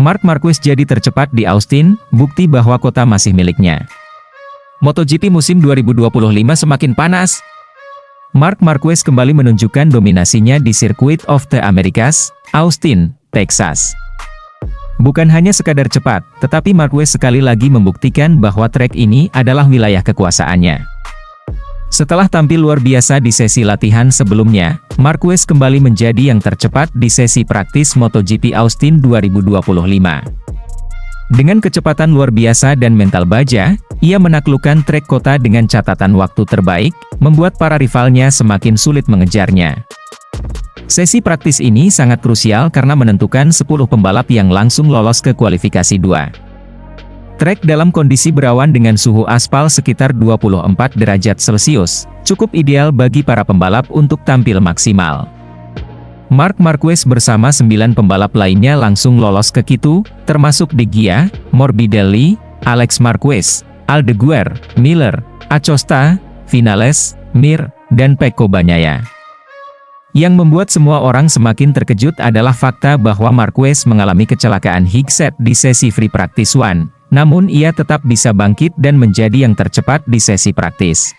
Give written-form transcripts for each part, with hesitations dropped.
Marc Marquez jadi tercepat di Austin, bukti bahwa kota masih miliknya. MotoGP musim 2025 semakin panas. Marc Marquez kembali menunjukkan dominasinya di Circuit of the Americas, Austin, Texas. Bukan hanya sekadar cepat, tetapi Marquez sekali lagi membuktikan bahwa trek ini adalah wilayah kekuasaannya. Setelah tampil luar biasa di sesi latihan sebelumnya, Marquez kembali menjadi yang tercepat di sesi praktis MotoGP Austin 2025. Dengan kecepatan luar biasa dan mental baja, ia menaklukkan trek kota dengan catatan waktu terbaik, membuat para rivalnya semakin sulit mengejarnya. Sesi praktis ini sangat krusial karena menentukan 10 pembalap yang langsung lolos ke kualifikasi 2. Trek dalam kondisi berawan dengan suhu aspal sekitar 24 derajat Celcius, cukup ideal bagi para pembalap untuk tampil maksimal. Marc Marquez bersama 9 pembalap lainnya langsung lolos ke Q2, termasuk De Gia, Morbidelli, Alex Marquez, Aldeguer, Miller, Acosta, Vinales, Mir, dan Pecco Bagnaia. Yang membuat semua orang semakin terkejut adalah fakta bahwa Marquez mengalami kecelakaan Hickset di sesi free practice 1, namun ia tetap bisa bangkit dan menjadi yang tercepat di sesi praktis.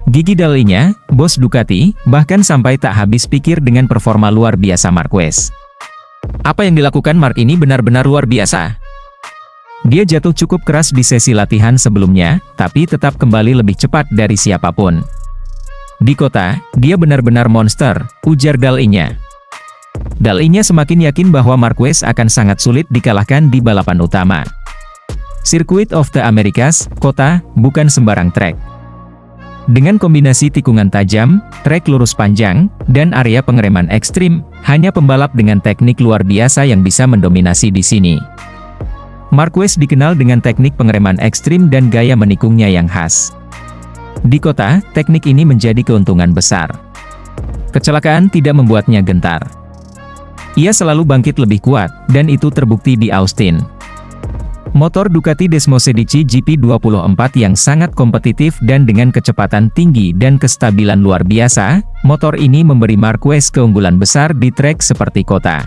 Gigi Dall'Igna, bos Ducati, bahkan sampai tak habis pikir dengan performa luar biasa Marquez. Apa yang dilakukan Marc ini benar-benar luar biasa. Dia jatuh cukup keras di sesi latihan sebelumnya, tapi tetap kembali lebih cepat dari siapapun. Di kota, dia benar-benar monster, ujar Dall'Igna. Dall'Igna semakin yakin bahwa Marquez akan sangat sulit dikalahkan di balapan utama. Circuit of the Americas, kota, bukan sembarang trek. Dengan kombinasi tikungan tajam, trek lurus panjang, dan area pengereman ekstrim, hanya pembalap dengan teknik luar biasa yang bisa mendominasi di sini. Marquez dikenal dengan teknik pengereman ekstrim dan gaya menikungnya yang khas. Di kota, teknik ini menjadi keuntungan besar. Kecelakaan tidak membuatnya gentar. Ia selalu bangkit lebih kuat, dan itu terbukti di Austin. Motor Ducati Desmosedici GP24 yang sangat kompetitif dan dengan kecepatan tinggi dan kestabilan luar biasa, motor ini memberi Marquez keunggulan besar di trek seperti kota.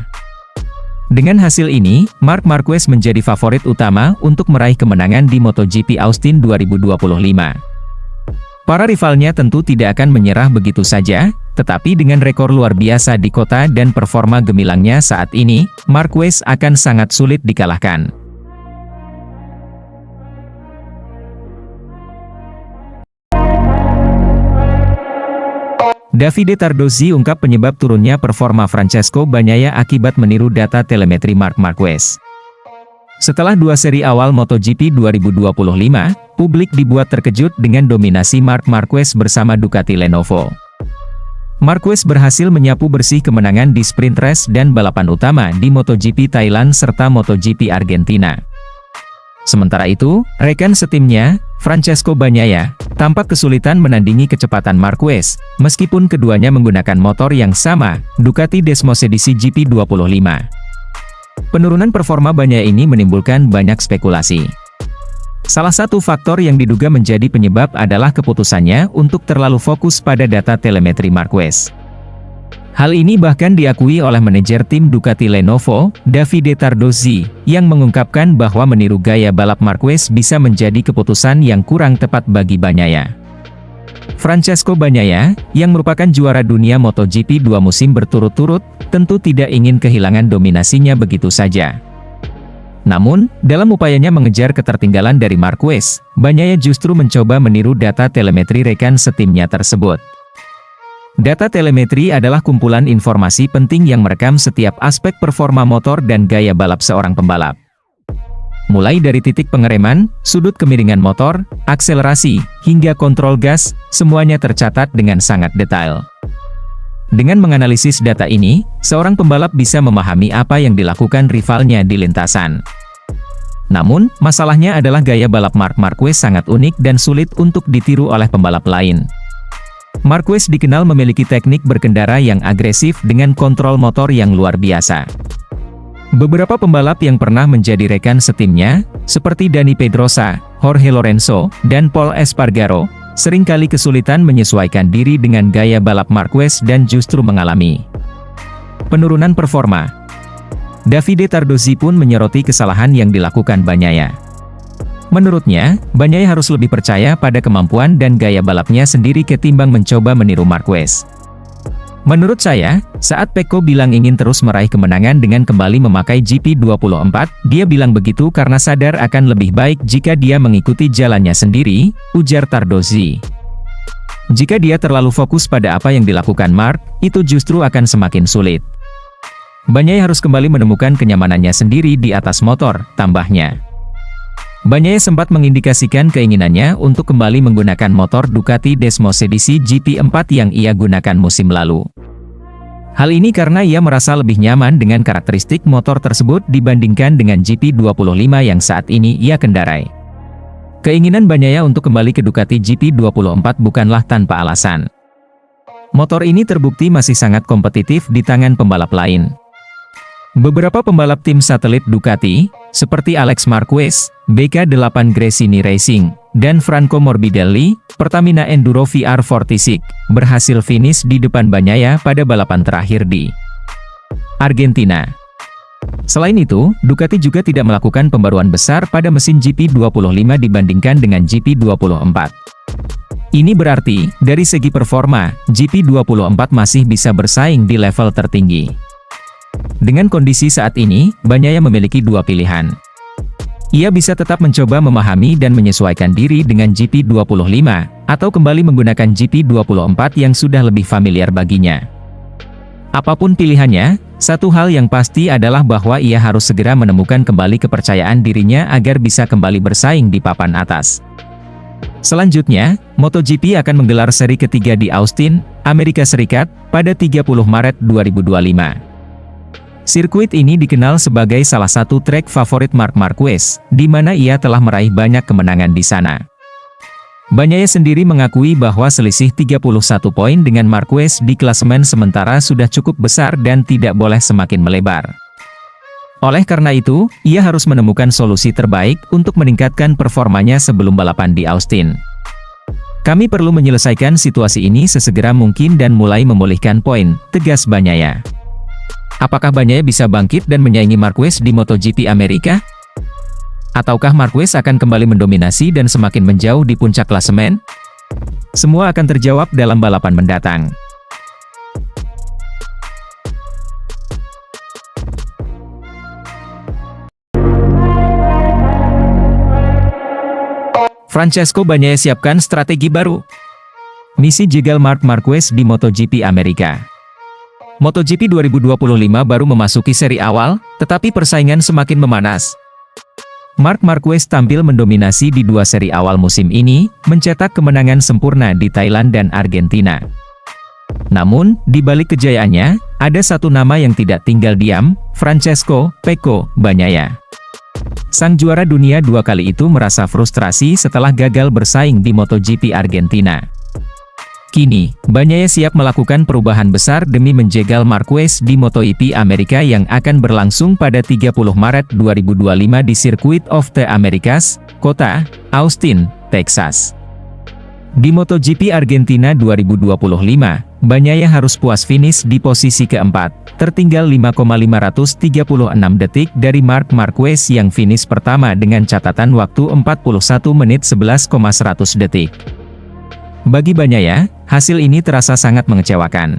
Dengan hasil ini, Marc Marquez menjadi favorit utama untuk meraih kemenangan di MotoGP Austin 2025. Para rivalnya tentu tidak akan menyerah begitu saja, tetapi dengan rekor luar biasa di kota dan performa gemilangnya saat ini, Marquez akan sangat sulit dikalahkan. Davide Tardozzi ungkap penyebab turunnya performa Francesco Bagnaia akibat meniru data telemetri Marc Marquez. Setelah 2 seri awal MotoGP 2025, publik dibuat terkejut dengan dominasi Marc Marquez bersama Ducati Lenovo. Marquez berhasil menyapu bersih kemenangan di sprint race dan balapan utama di MotoGP Thailand serta MotoGP Argentina. Sementara itu, rekan setimnya, Francesco Bagnaia, tampak kesulitan menandingi kecepatan Marquez, meskipun keduanya menggunakan motor yang sama, Ducati Desmosedici GP25. Penurunan performa Bagnaia ini menimbulkan banyak spekulasi. Salah satu faktor yang diduga menjadi penyebab adalah keputusannya untuk terlalu fokus pada data telemetri Marquez. Hal ini bahkan diakui oleh manajer tim Ducati Lenovo, Davide Tardozzi, yang mengungkapkan bahwa meniru gaya balap Marquez bisa menjadi keputusan yang kurang tepat bagi Bagnaia. Francesco Bagnaia, yang merupakan juara dunia MotoGP 2 musim berturut-turut, tentu tidak ingin kehilangan dominasinya begitu saja. Namun, dalam upayanya mengejar ketertinggalan dari Marquez, Bagnaia justru mencoba meniru data telemetri rekan setimnya tersebut. Data telemetri adalah kumpulan informasi penting yang merekam setiap aspek performa motor dan gaya balap seorang pembalap. Mulai dari titik pengereman, sudut kemiringan motor, akselerasi, hingga kontrol gas, semuanya tercatat dengan sangat detail. Dengan menganalisis data ini, seorang pembalap bisa memahami apa yang dilakukan rivalnya di lintasan. Namun, masalahnya adalah gaya balap Marc Marquez sangat unik dan sulit untuk ditiru oleh pembalap lain. Marquez dikenal memiliki teknik berkendara yang agresif dengan kontrol motor yang luar biasa. Beberapa pembalap yang pernah menjadi rekan setimnya, seperti Dani Pedrosa, Jorge Lorenzo, dan Pol Espargaro, seringkali kesulitan menyesuaikan diri dengan gaya balap Marquez dan justru mengalami penurunan performa. Davide Tardozzi pun menyoroti kesalahan yang dilakukan Bagnaia. Menurutnya, Bagnaia harus lebih percaya pada kemampuan dan gaya balapnya sendiri ketimbang mencoba meniru Marquez. Menurut saya, saat Pecco bilang ingin terus meraih kemenangan dengan kembali memakai GP24, dia bilang begitu karena sadar akan lebih baik jika dia mengikuti jalannya sendiri, ujar Tardozzi. Jika dia terlalu fokus pada apa yang dilakukan Marc, itu justru akan semakin sulit. Bagnaia harus kembali menemukan kenyamanannya sendiri di atas motor, tambahnya. Bagnaia sempat mengindikasikan keinginannya untuk kembali menggunakan motor Ducati Desmosedici GP4 yang ia gunakan musim lalu. Hal ini karena ia merasa lebih nyaman dengan karakteristik motor tersebut dibandingkan dengan GP25 yang saat ini ia kendarai. Keinginan Bagnaia untuk kembali ke Ducati GP24 bukanlah tanpa alasan. Motor ini terbukti masih sangat kompetitif di tangan pembalap lain. Beberapa pembalap tim satelit Ducati, seperti Alex Marquez, BK8 Gresini Racing, dan Franco Morbidelli, Pertamina Enduro VR46, berhasil finish di depan Bagnaia pada balapan terakhir di Argentina. Selain itu, Ducati juga tidak melakukan pembaruan besar pada mesin GP25 dibandingkan dengan GP24. Ini berarti, dari segi performa, GP24 masih bisa bersaing di level tertinggi. Dengan kondisi saat ini, Bagnaia memiliki dua pilihan. Ia bisa tetap mencoba memahami dan menyesuaikan diri dengan GP25, atau kembali menggunakan GP24 yang sudah lebih familiar baginya. Apapun pilihannya, satu hal yang pasti adalah bahwa ia harus segera menemukan kembali kepercayaan dirinya agar bisa kembali bersaing di papan atas. Selanjutnya, MotoGP akan menggelar seri ketiga di Austin, Amerika Serikat, pada 30 Maret 2025. Sirkuit ini dikenal sebagai salah satu trek favorit Marc Marquez, di mana ia telah meraih banyak kemenangan di sana. Bagnaia sendiri mengakui bahwa selisih 31 poin dengan Marquez di klasemen sementara sudah cukup besar dan tidak boleh semakin melebar. Oleh karena itu, ia harus menemukan solusi terbaik untuk meningkatkan performanya sebelum balapan di Austin. Kami perlu menyelesaikan situasi ini sesegera mungkin dan mulai memulihkan poin, tegas Bagnaia. Apakah Bagnaia bisa bangkit dan menyaingi Marquez di MotoGP Amerika? Ataukah Marquez akan kembali mendominasi dan semakin menjauh di puncak klasemen? Semua akan terjawab dalam balapan mendatang. Francesco Bagnaia siapkan strategi baru. Misi jegal Marc Marquez di MotoGP Amerika. MotoGP 2025 baru memasuki seri awal, tetapi persaingan semakin memanas. Marc Marquez tampil mendominasi di dua seri awal musim ini, mencetak kemenangan sempurna di Thailand dan Argentina. Namun, di balik kejayaannya, ada satu nama yang tidak tinggal diam, Francesco "Pecco" Bagnaia. Sang juara dunia dua kali itu merasa frustrasi setelah gagal bersaing di MotoGP Argentina. Kini, Bagnaia siap melakukan perubahan besar demi menjegal Marquez di MotoGP Amerika yang akan berlangsung pada 30 Maret 2025 di Circuit of the Americas, kota Austin, Texas. Di MotoGP Argentina 2025, Bagnaia harus puas finish di posisi keempat, tertinggal 5,536 detik dari Marc Marquez yang finish pertama dengan catatan waktu 41 menit 11,100 detik. Bagi Bagnaia, hasil ini terasa sangat mengecewakan.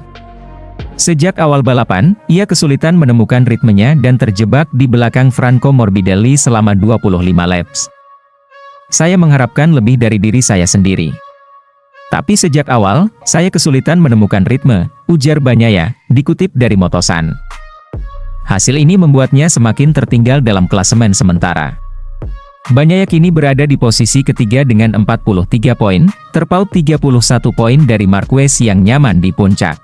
Sejak awal balapan, ia kesulitan menemukan ritmenya dan terjebak di belakang Franco Morbidelli selama 25 laps. Saya mengharapkan lebih dari diri saya sendiri. Tapi sejak awal, saya kesulitan menemukan ritme, ujar Bagnaia, dikutip dari Motosan. Hasil ini membuatnya semakin tertinggal dalam klasemen sementara. Bagnaia kini berada di posisi ketiga dengan 43 poin, terpaut 31 poin dari Marquez yang nyaman di puncak.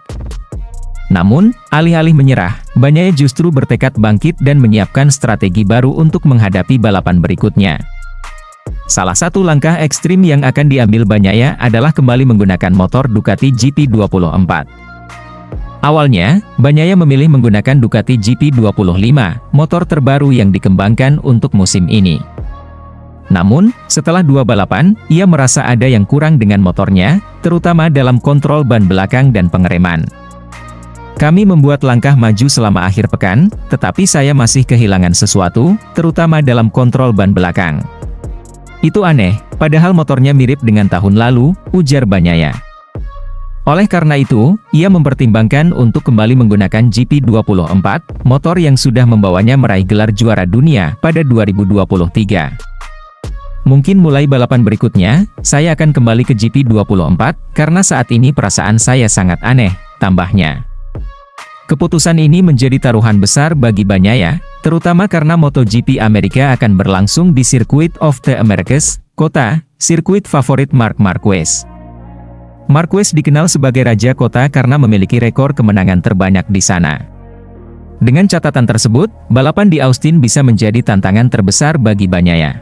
Namun, alih-alih menyerah, Bagnaia justru bertekad bangkit dan menyiapkan strategi baru untuk menghadapi balapan berikutnya. Salah satu langkah ekstrim yang akan diambil Bagnaia adalah kembali menggunakan motor Ducati GP24. Awalnya, Bagnaia memilih menggunakan Ducati GP25, motor terbaru yang dikembangkan untuk musim ini. Namun, setelah dua balapan, ia merasa ada yang kurang dengan motornya, terutama dalam kontrol ban belakang dan pengereman. Kami membuat langkah maju selama akhir pekan, tetapi saya masih kehilangan sesuatu, terutama dalam kontrol ban belakang. Itu aneh, padahal motornya mirip dengan tahun lalu, ujar Bagnaia. Oleh karena itu, ia mempertimbangkan untuk kembali menggunakan GP24, motor yang sudah membawanya meraih gelar juara dunia pada 2023. Mungkin mulai balapan berikutnya, saya akan kembali ke GP24, karena saat ini perasaan saya sangat aneh, tambahnya. Keputusan ini menjadi taruhan besar bagi Bagnaia, terutama karena MotoGP Amerika akan berlangsung di Circuit of the Americas, kota, sirkuit favorit Marc Marquez. Marquez dikenal sebagai Raja Kota karena memiliki rekor kemenangan terbanyak di sana. Dengan catatan tersebut, balapan di Austin bisa menjadi tantangan terbesar bagi Bagnaia.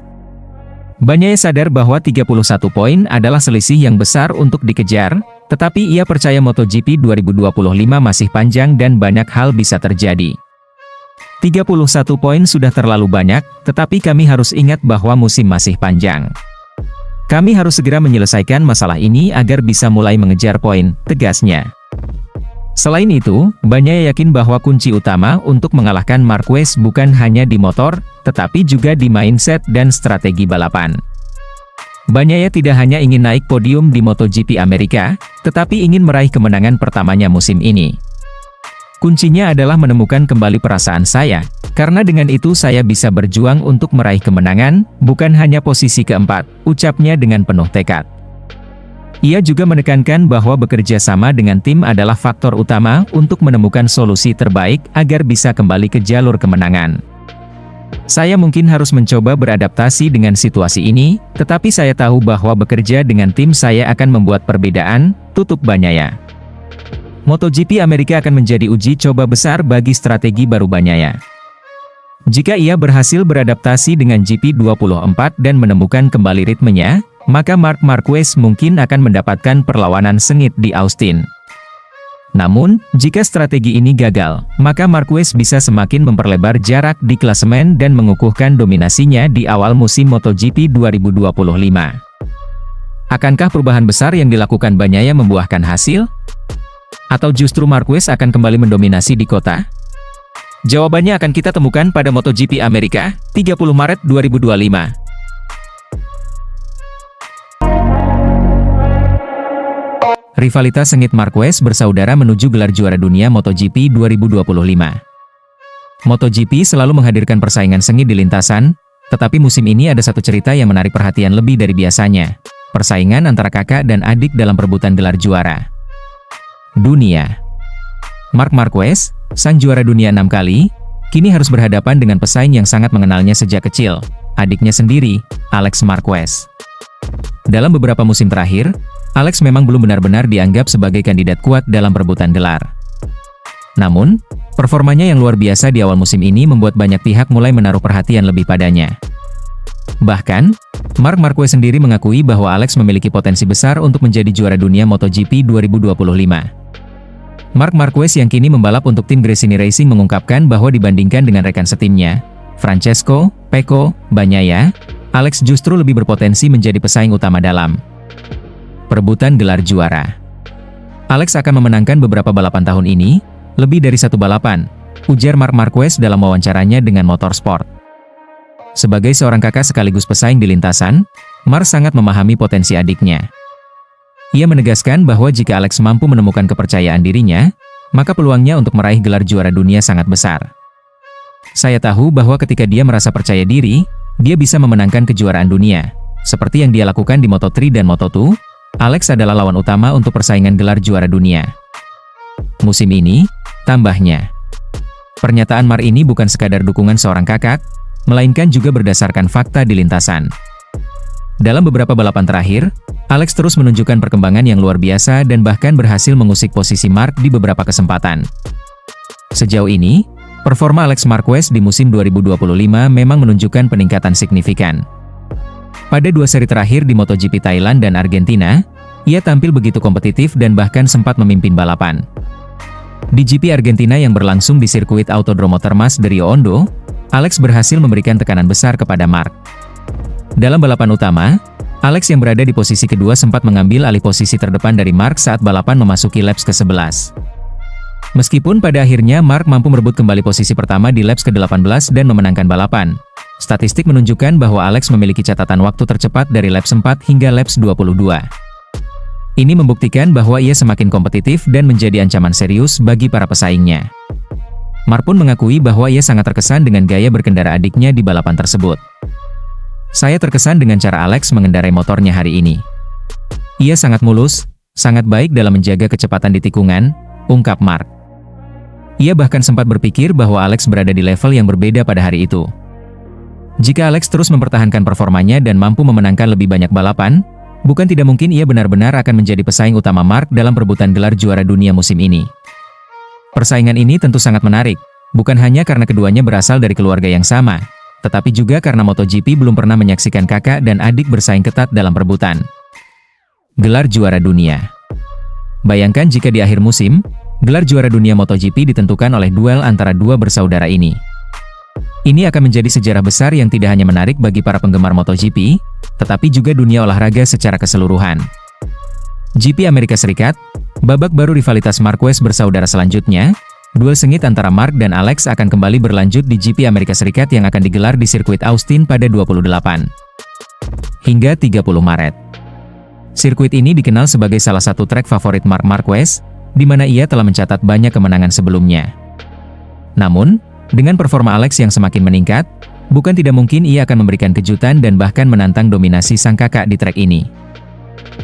Bagnaia sadar bahwa 31 poin adalah selisih yang besar untuk dikejar, tetapi ia percaya MotoGP 2025 masih panjang dan banyak hal bisa terjadi. 31 poin sudah terlalu banyak, tetapi kami harus ingat bahwa musim masih panjang. Kami harus segera menyelesaikan masalah ini agar bisa mulai mengejar poin, tegasnya. Selain itu, Bagnaia yakin bahwa kunci utama untuk mengalahkan Marquez bukan hanya di motor, tetapi juga di mindset dan strategi balapan. Bagnaia tidak hanya ingin naik podium di MotoGP Amerika, tetapi ingin meraih kemenangan pertamanya musim ini. Kuncinya adalah menemukan kembali perasaan saya, karena dengan itu saya bisa berjuang untuk meraih kemenangan, bukan hanya posisi keempat, ucapnya dengan penuh tekad. Ia juga menekankan bahwa bekerja sama dengan tim adalah faktor utama untuk menemukan solusi terbaik agar bisa kembali ke jalur kemenangan. Saya mungkin harus mencoba beradaptasi dengan situasi ini, tetapi saya tahu bahwa bekerja dengan tim saya akan membuat perbedaan, tutup Bagnaia. MotoGP Amerika akan menjadi uji coba besar bagi strategi baru Bagnaia. Jika ia berhasil beradaptasi dengan GP24 dan menemukan kembali ritmenya, maka Marc Marquez mungkin akan mendapatkan perlawanan sengit di Austin. Namun, jika strategi ini gagal, maka Marquez bisa semakin memperlebar jarak di klasemen dan mengukuhkan dominasinya di awal musim MotoGP 2025. Akankah perubahan besar yang dilakukan Bagnaia membuahkan hasil? Atau justru Marquez akan kembali mendominasi di kota? Jawabannya akan kita temukan pada MotoGP Amerika, 30 Maret 2025. Rivalitas sengit Marquez bersaudara menuju gelar juara dunia MotoGP 2025. MotoGP selalu menghadirkan persaingan sengit di lintasan, tetapi musim ini ada satu cerita yang menarik perhatian lebih dari biasanya. Persaingan antara kakak dan adik dalam perebutan gelar juara dunia. Marc Marquez, sang juara dunia 6 kali, kini harus berhadapan dengan pesaing yang sangat mengenalnya sejak kecil, adiknya sendiri, Alex Marquez. Dalam beberapa musim terakhir, Alex memang belum benar-benar dianggap sebagai kandidat kuat dalam perebutan gelar. Namun, performanya yang luar biasa di awal musim ini membuat banyak pihak mulai menaruh perhatian lebih padanya. Bahkan, Marc Marquez sendiri mengakui bahwa Alex memiliki potensi besar untuk menjadi juara dunia MotoGP 2025. Marc Marquez yang kini membalap untuk tim Gresini Racing mengungkapkan bahwa dibandingkan dengan rekan setimnya, Francesco, Pecco, Bagnaia, Alex justru lebih berpotensi menjadi pesaing utama dalam perebutan gelar juara. Alex akan memenangkan beberapa balapan tahun ini, lebih dari satu balapan, ujar Marc Marquez dalam wawancaranya dengan Motorsport. Sebagai seorang kakak sekaligus pesaing di lintasan, Marc sangat memahami potensi adiknya. Ia menegaskan bahwa jika Alex mampu menemukan kepercayaan dirinya, maka peluangnya untuk meraih gelar juara dunia sangat besar. Saya tahu bahwa ketika dia merasa percaya diri, dia bisa memenangkan kejuaraan dunia. Seperti yang dia lakukan di Moto3 dan Moto2, Alex adalah lawan utama untuk persaingan gelar juara dunia musim ini, tambahnya. Pernyataan Marc ini bukan sekadar dukungan seorang kakak, melainkan juga berdasarkan fakta di lintasan. Dalam beberapa balapan terakhir, Alex terus menunjukkan perkembangan yang luar biasa dan bahkan berhasil mengusik posisi Marc di beberapa kesempatan. Sejauh ini, performa Alex Marquez di musim 2025 memang menunjukkan peningkatan signifikan. Pada 2 seri terakhir di MotoGP Thailand dan Argentina, ia tampil begitu kompetitif dan bahkan sempat memimpin balapan. Di GP Argentina yang berlangsung di sirkuit Autodromo Termas de Rio Hondo, Alex berhasil memberikan tekanan besar kepada Marc. Dalam balapan utama, Alex yang berada di posisi kedua sempat mengambil alih posisi terdepan dari Marc saat balapan memasuki laps ke-11. Meskipun pada akhirnya Mark mampu merebut kembali posisi pertama di laps ke-18 dan memenangkan balapan, statistik menunjukkan bahwa Alex memiliki catatan waktu tercepat dari laps 4 hingga laps 22. Ini membuktikan bahwa ia semakin kompetitif dan menjadi ancaman serius bagi para pesaingnya. Mark pun mengakui bahwa ia sangat terkesan dengan gaya berkendara adiknya di balapan tersebut. Saya terkesan dengan cara Alex mengendarai motornya hari ini. Ia sangat mulus, sangat baik dalam menjaga kecepatan di tikungan, ungkap Mark. Ia bahkan sempat berpikir bahwa Alex berada di level yang berbeda pada hari itu. Jika Alex terus mempertahankan performanya dan mampu memenangkan lebih banyak balapan, bukan tidak mungkin ia benar-benar akan menjadi pesaing utama Mark dalam perebutan gelar juara dunia musim ini. Persaingan ini tentu sangat menarik, bukan hanya karena keduanya berasal dari keluarga yang sama, tetapi juga karena MotoGP belum pernah menyaksikan kakak dan adik bersaing ketat dalam perebutan gelar juara dunia. Bayangkan jika di akhir musim, gelar juara dunia MotoGP ditentukan oleh duel antara dua bersaudara ini. Ini akan menjadi sejarah besar yang tidak hanya menarik bagi para penggemar MotoGP, tetapi juga dunia olahraga secara keseluruhan. GP Amerika Serikat, babak baru rivalitas Marquez bersaudara selanjutnya, duel sengit antara Mark dan Alex akan kembali berlanjut di GP Amerika Serikat yang akan digelar di sirkuit Austin pada 28 hingga 30 Maret. Sirkuit ini dikenal sebagai salah satu trek favorit Marc Marquez, di mana ia telah mencatat banyak kemenangan sebelumnya. Namun, dengan performa Alex yang semakin meningkat, bukan tidak mungkin ia akan memberikan kejutan dan bahkan menantang dominasi sang kakak di trek ini.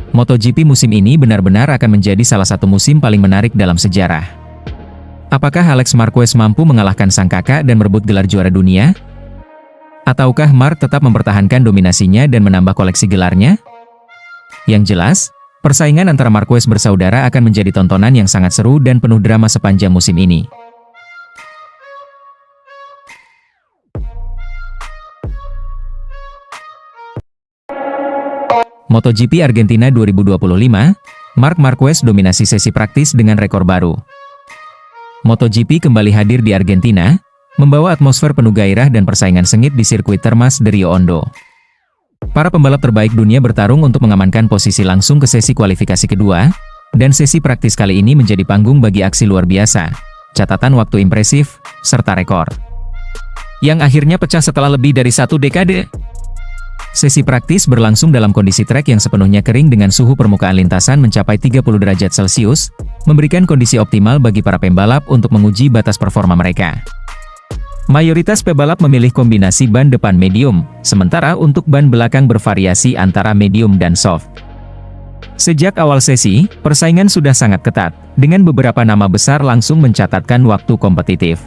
MotoGP musim ini benar-benar akan menjadi salah satu musim paling menarik dalam sejarah. Apakah Alex Marquez mampu mengalahkan sang kakak dan merebut gelar juara dunia? Ataukah Mark tetap mempertahankan dominasinya dan menambah koleksi gelarnya? Yang jelas, persaingan antara Marquez bersaudara akan menjadi tontonan yang sangat seru dan penuh drama sepanjang musim ini. MotoGP Argentina 2025, Marc Marquez dominasi sesi praktis dengan rekor baru. MotoGP kembali hadir di Argentina, membawa atmosfer penuh gairah dan persaingan sengit di sirkuit Termas de Rio Hondo. Para pembalap terbaik dunia bertarung untuk mengamankan posisi langsung ke sesi kualifikasi kedua, dan sesi praktis kali ini menjadi panggung bagi aksi luar biasa, catatan waktu impresif, serta rekor yang akhirnya pecah setelah lebih dari satu dekade. Sesi praktis berlangsung dalam kondisi trek yang sepenuhnya kering dengan suhu permukaan lintasan mencapai 30 derajat Celcius, memberikan kondisi optimal bagi para pembalap untuk menguji batas performa mereka. Mayoritas pebalap memilih kombinasi ban depan medium, sementara untuk ban belakang bervariasi antara medium dan soft. Sejak awal sesi, persaingan sudah sangat ketat, dengan beberapa nama besar langsung mencatatkan waktu kompetitif.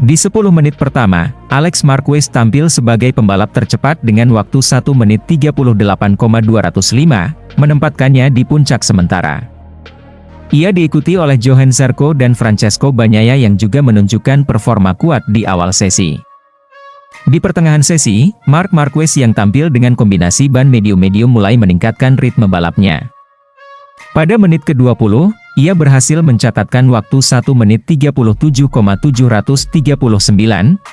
Di 10 menit pertama, Alex Marquez tampil sebagai pembalap tercepat dengan waktu 1 menit 38,205, menempatkannya di puncak sementara. Ia diikuti oleh Johan Zarco dan Francesco Bagnaia yang juga menunjukkan performa kuat di awal sesi. Di pertengahan sesi, Marc Marquez yang tampil dengan kombinasi ban medium-medium mulai meningkatkan ritme balapnya. Pada menit ke-20, ia berhasil mencatatkan waktu 1 menit 37,739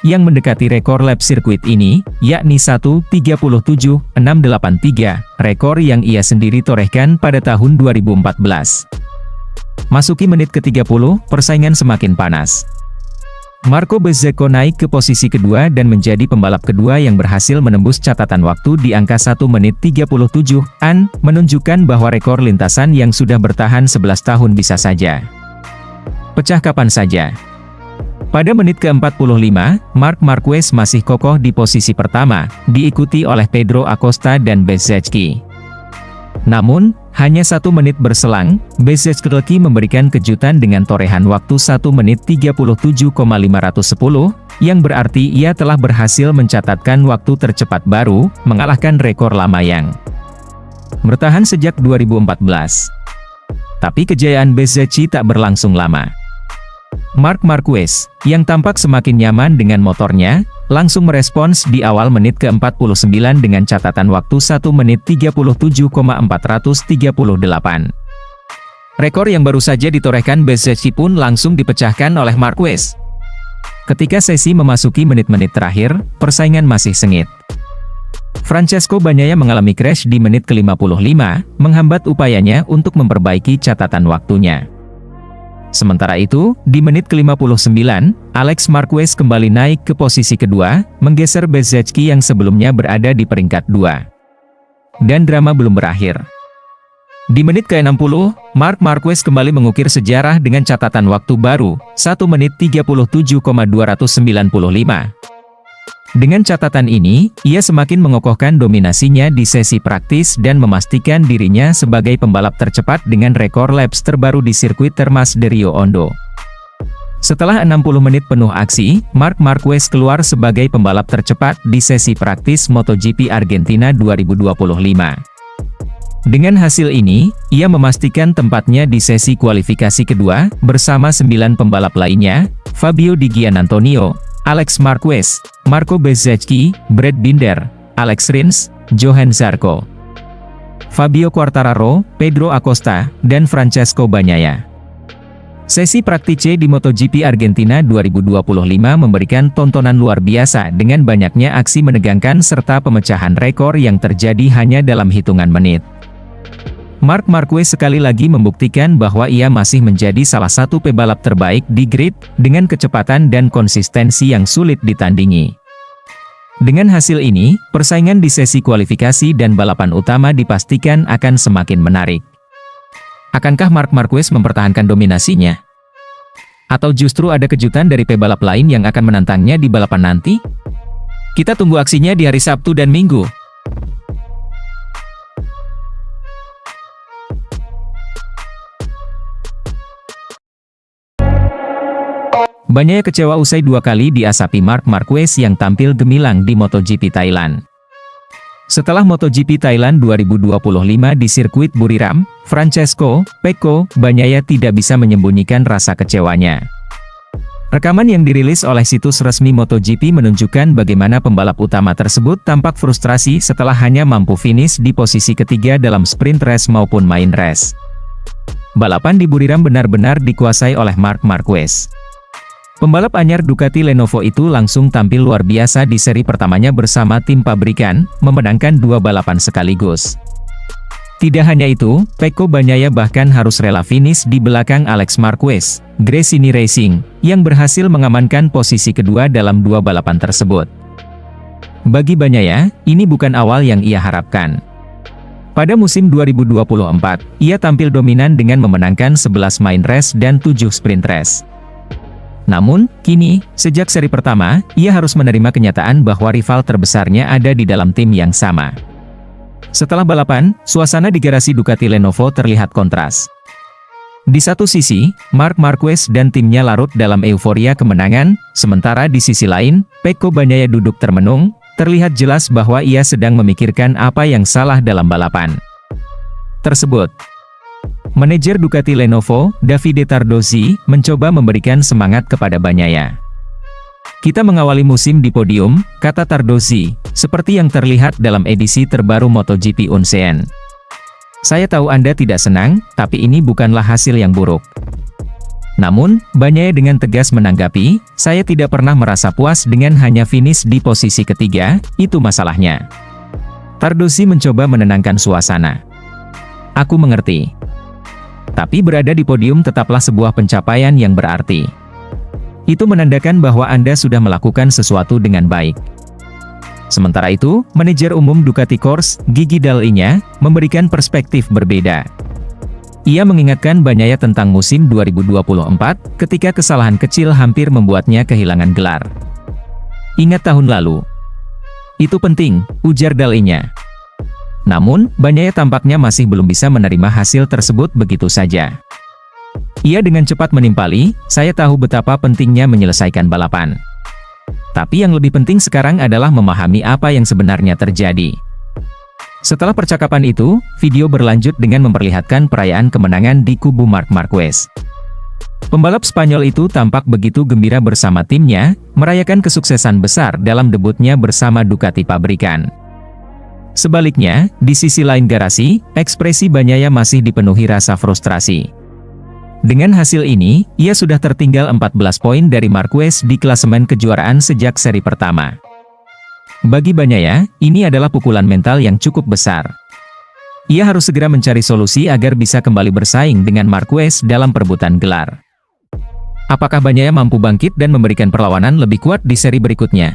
yang mendekati rekor lap sirkuit ini, yakni 1:37.683, rekor yang ia sendiri torehkan pada tahun 2014. Masuki menit ke-30, persaingan semakin panas. Marco Bezzecco naik ke posisi kedua dan menjadi pembalap kedua yang berhasil menembus catatan waktu di angka 1 menit 37-an, menunjukkan bahwa rekor lintasan yang sudah bertahan 11 tahun bisa saja pecah kapan saja. Pada menit ke-45, Marc Marquez masih kokoh di posisi pertama, diikuti oleh Pedro Acosta dan Bezzecchi. Namun, hanya 1 menit berselang, Bezzecchi memberikan kejutan dengan torehan waktu 1 menit 37,510, yang berarti ia telah berhasil mencatatkan waktu tercepat baru, mengalahkan rekor lama yang bertahan sejak 2014. Tapi kejayaan Bezzecchi tak berlangsung lama. Marc Marquez, yang tampak semakin nyaman dengan motornya, langsung merespons di awal menit ke-49 dengan catatan waktu 1 menit 37,438. Rekor yang baru saja ditorehkan Bezzecchi pun langsung dipecahkan oleh Marquez. Ketika sesi memasuki menit-menit terakhir, persaingan masih sengit. Francesco Bagnaia mengalami crash di menit ke-55, menghambat upayanya untuk memperbaiki catatan waktunya. Sementara itu, di menit ke-59, Alex Marquez kembali naik ke posisi kedua, menggeser Bezzecchi yang sebelumnya berada di peringkat 2. Dan drama belum berakhir. Di menit ke-60, Marc Marquez kembali mengukir sejarah dengan catatan waktu baru, 1 menit 37,295. Dengan catatan ini, ia semakin mengokohkan dominasinya di sesi praktis dan memastikan dirinya sebagai pembalap tercepat dengan rekor laps terbaru di sirkuit Termas de Rio Hondo. Setelah 60 menit penuh aksi, Marc Marquez keluar sebagai pembalap tercepat di sesi praktis MotoGP Argentina 2025. Dengan hasil ini, ia memastikan tempatnya di sesi kualifikasi kedua, bersama 9 pembalap lainnya, Fabio Di Giannantonio, Alex Marquez, Marco Bezzecchi, Brad Binder, Alex Rins, Johan Zarco, Fabio Quartararo, Pedro Acosta, dan Francesco Bagnaia. Sesi praktice di MotoGP Argentina 2025 memberikan tontonan luar biasa dengan banyaknya aksi menegangkan serta pemecahan rekor yang terjadi hanya dalam hitungan menit. Marc Marquez sekali lagi membuktikan bahwa ia masih menjadi salah satu pebalap terbaik di grid, dengan kecepatan dan konsistensi yang sulit ditandingi. Dengan hasil ini, persaingan di sesi kualifikasi dan balapan utama dipastikan akan semakin menarik. Akankah Marc Marquez mempertahankan dominasinya? Atau justru ada kejutan dari pebalap lain yang akan menantangnya di balapan nanti? Kita tunggu aksinya di hari Sabtu dan Minggu. Bagnaia kecewa usai 2 kali diasapi Marc Marquez yang tampil gemilang di MotoGP Thailand. Setelah MotoGP Thailand 2025 di sirkuit Buriram, Francesco "Pecco" Bagnaia tidak bisa menyembunyikan rasa kecewanya. Rekaman yang dirilis oleh situs resmi MotoGP menunjukkan bagaimana pembalap utama tersebut tampak frustrasi setelah hanya mampu finish di posisi ketiga dalam sprint race maupun main race. Balapan di Buriram benar-benar dikuasai oleh Marc Marquez. Pembalap anyar Ducati Lenovo itu langsung tampil luar biasa di seri pertamanya bersama tim pabrikan, memenangkan 2 balapan sekaligus. Tidak hanya itu, Pecco Bagnaia bahkan harus rela finish di belakang Alex Marquez, Gresini Racing, yang berhasil mengamankan posisi kedua dalam 2 balapan tersebut. Bagi Bagnaia, ini bukan awal yang ia harapkan. Pada musim 2024, ia tampil dominan dengan memenangkan 11 main race dan 7 sprint race. Namun, kini, sejak seri pertama, ia harus menerima kenyataan bahwa rival terbesarnya ada di dalam tim yang sama. Setelah balapan, suasana di garasi Ducati Lenovo terlihat kontras. Di satu sisi, Marc Marquez dan timnya larut dalam euforia kemenangan, sementara di sisi lain, Pecco Bagnaia duduk termenung, terlihat jelas bahwa ia sedang memikirkan apa yang salah dalam balapan tersebut. Manajer Ducati Lenovo, Davide Tardozzi, mencoba memberikan semangat kepada Bagnaia. "Kita mengawali musim di podium," kata Tardozzi, seperti yang terlihat dalam edisi terbaru MotoGP Unseen. "Saya tahu Anda tidak senang, tapi ini bukanlah hasil yang buruk." Namun, Bagnaia dengan tegas menanggapi, "Saya tidak pernah merasa puas dengan hanya finish di posisi ketiga, itu masalahnya." Tardozzi mencoba menenangkan suasana. "Aku mengerti. Tapi berada di podium tetaplah sebuah pencapaian yang berarti. Itu menandakan bahwa Anda sudah melakukan sesuatu dengan baik." Sementara itu, manajer umum Ducati Corse, Gigi Dall'Igna, memberikan perspektif berbeda. Ia mengingatkan Bagnaia tentang musim 2024, ketika kesalahan kecil hampir membuatnya kehilangan gelar. "Ingat tahun lalu. Itu penting," ujar Dall'Igna. Namun, Bagnaia tampaknya masih belum bisa menerima hasil tersebut begitu saja. Ia dengan cepat menimpali, "Saya tahu betapa pentingnya menyelesaikan balapan. Tapi yang lebih penting sekarang adalah memahami apa yang sebenarnya terjadi." Setelah percakapan itu, video berlanjut dengan memperlihatkan perayaan kemenangan di kubu Marc Marquez. Pembalap Spanyol itu tampak begitu gembira bersama timnya, merayakan kesuksesan besar dalam debutnya bersama Ducati pabrikan. Sebaliknya, di sisi lain garasi, ekspresi Bagnaia masih dipenuhi rasa frustrasi. Dengan hasil ini, ia sudah tertinggal 14 poin dari Marquez di klasemen kejuaraan sejak seri pertama. Bagi Bagnaia, ini adalah pukulan mental yang cukup besar. Ia harus segera mencari solusi agar bisa kembali bersaing dengan Marquez dalam perebutan gelar. Apakah Bagnaia mampu bangkit dan memberikan perlawanan lebih kuat di seri berikutnya?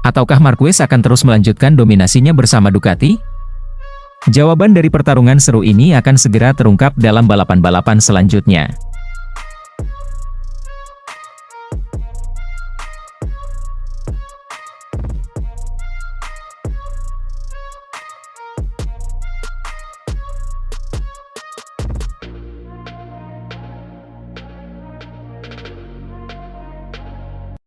Ataukah Marquez akan terus melanjutkan dominasinya bersama Ducati? Jawaban dari pertarungan seru ini akan segera terungkap dalam balapan-balapan selanjutnya.